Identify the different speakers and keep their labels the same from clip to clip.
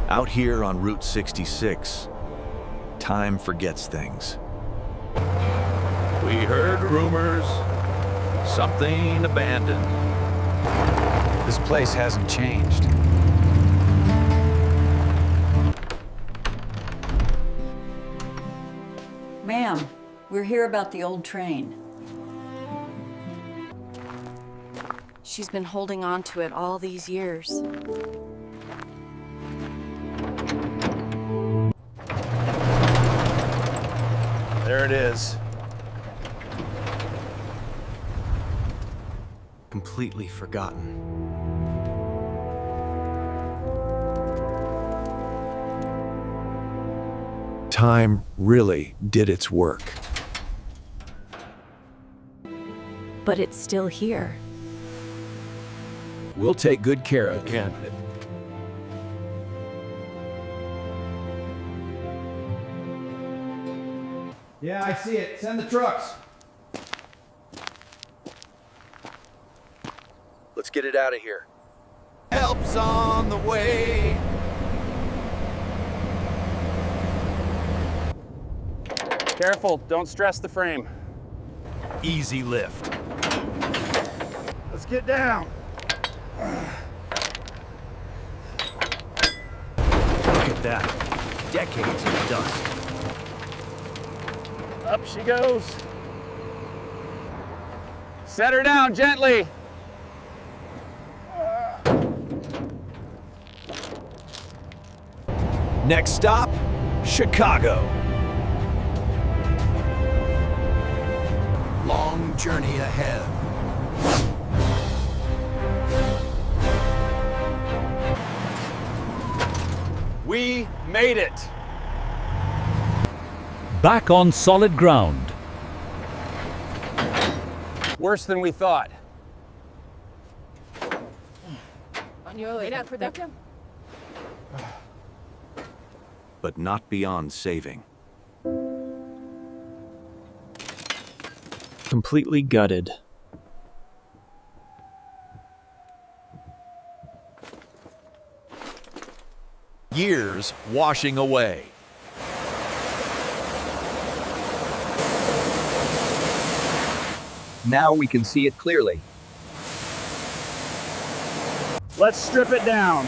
Speaker 1: Out here on Route 66, time forgets things.
Speaker 2: We heard rumors, something abandoned.
Speaker 3: This place hasn't changed.
Speaker 4: Ma'am, we're here about the old train.
Speaker 5: She's been holding on to it all these years.
Speaker 3: There it is.
Speaker 1: Completely forgotten. Time really did its work.
Speaker 5: But it's still here.
Speaker 2: We'll take good care of it.
Speaker 6: Yeah, I see it. Send the trucks.
Speaker 1: Let's get it out of here.
Speaker 2: Help's on the way.
Speaker 3: Careful, don't stress the frame.
Speaker 2: Easy lift.
Speaker 6: Let's get down.
Speaker 1: Look at that. Decades of dust.
Speaker 3: Up she goes. Set her down gently.
Speaker 1: Next stop, Chicago.
Speaker 2: Long journey ahead.
Speaker 3: We made it.
Speaker 7: Back on solid ground.
Speaker 3: Worse than we thought.
Speaker 1: But not beyond saving.
Speaker 7: Completely gutted.
Speaker 2: Years washing away.
Speaker 8: Now we can see it clearly.
Speaker 3: Let's strip it down.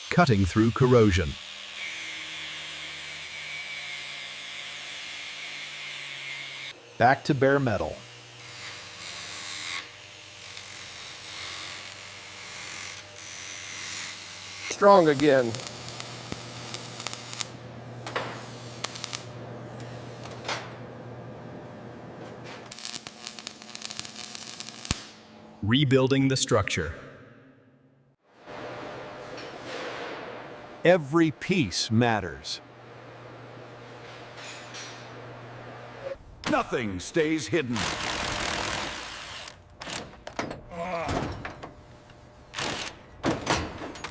Speaker 2: Cutting through corrosion.
Speaker 6: Back to bare metal.
Speaker 8: Strong again.
Speaker 7: Rebuilding the structure.
Speaker 1: Every piece matters.
Speaker 2: Nothing stays hidden.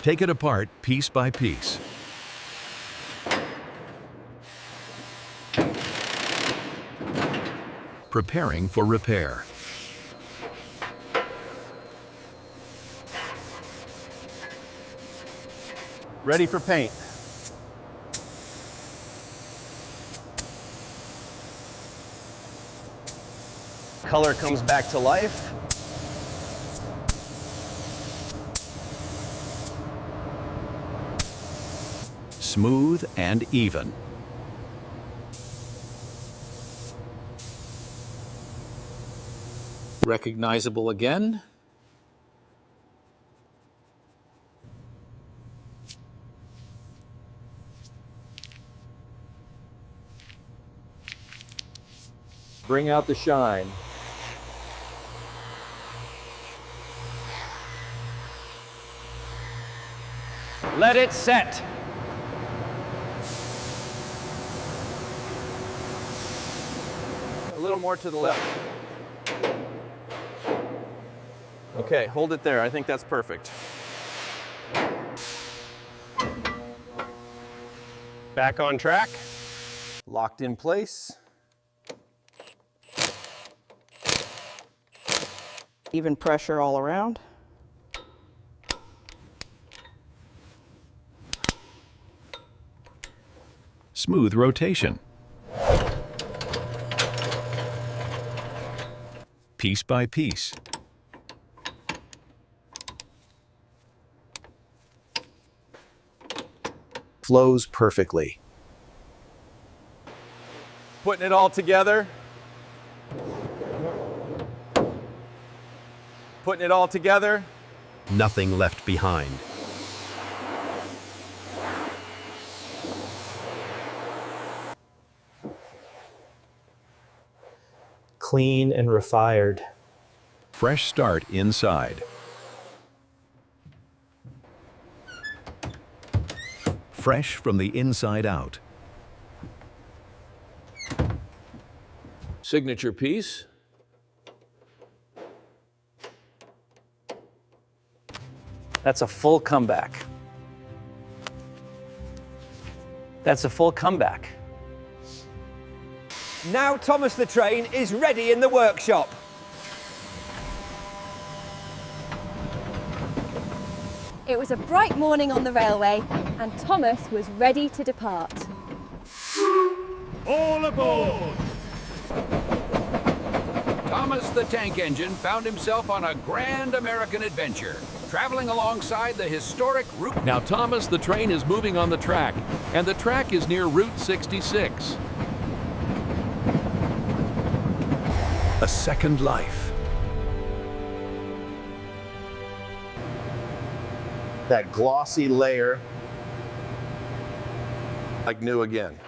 Speaker 2: Take it apart piece by piece. Preparing for repair.
Speaker 3: Ready for paint. Color comes back to life.
Speaker 2: Smooth and even.
Speaker 7: Recognizable again.
Speaker 8: Bring out the shine.
Speaker 3: Let it set. A little more to the left. Okay, hold it there. I think that's perfect. Back on track. Locked in place.
Speaker 9: Even pressure all around.
Speaker 2: Smooth rotation. Piece by piece.
Speaker 1: Flows perfectly.
Speaker 3: Putting it all together. Putting it all together.
Speaker 2: Nothing left behind.
Speaker 10: Clean and refired.
Speaker 2: Fresh start inside. Fresh from the inside out.
Speaker 3: Signature piece.
Speaker 7: That's a full comeback. That's a full comeback.
Speaker 11: Now Thomas the Train is ready in the workshop.
Speaker 12: It was a bright morning on the railway, and Thomas was ready to depart.
Speaker 2: All aboard!
Speaker 13: Thomas the Tank Engine found himself on a grand American adventure, traveling alongside the historic route.
Speaker 14: Now Thomas the Train is moving on the track, and the track is near Route 66.
Speaker 2: A second life.
Speaker 15: That glossy layer.
Speaker 3: Like new again.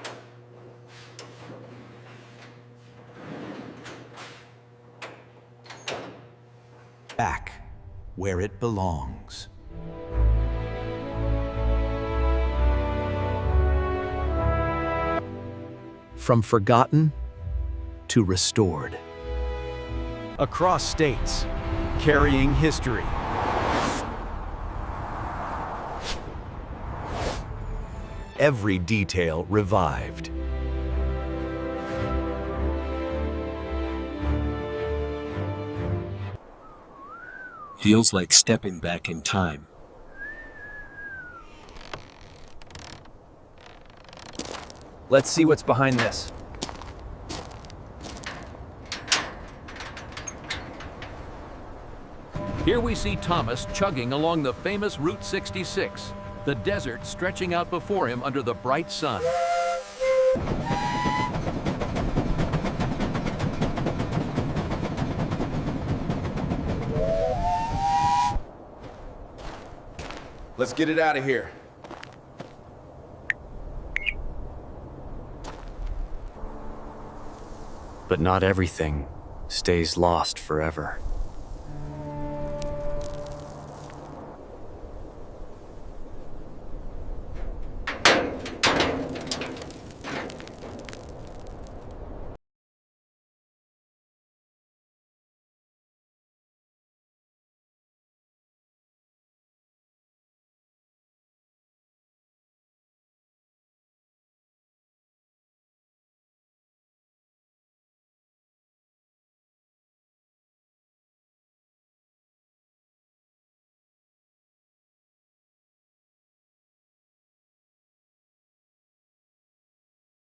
Speaker 1: Back where it belongs. From forgotten to restored. Across states, carrying history. Every detail revived.
Speaker 16: Feels like stepping back in time.
Speaker 11: Let's see what's behind this.
Speaker 14: Here we see Thomas chugging along the famous Route 66, the desert stretching out before him under the bright sun.
Speaker 3: Let's get it out of here.
Speaker 1: But not everything stays lost forever.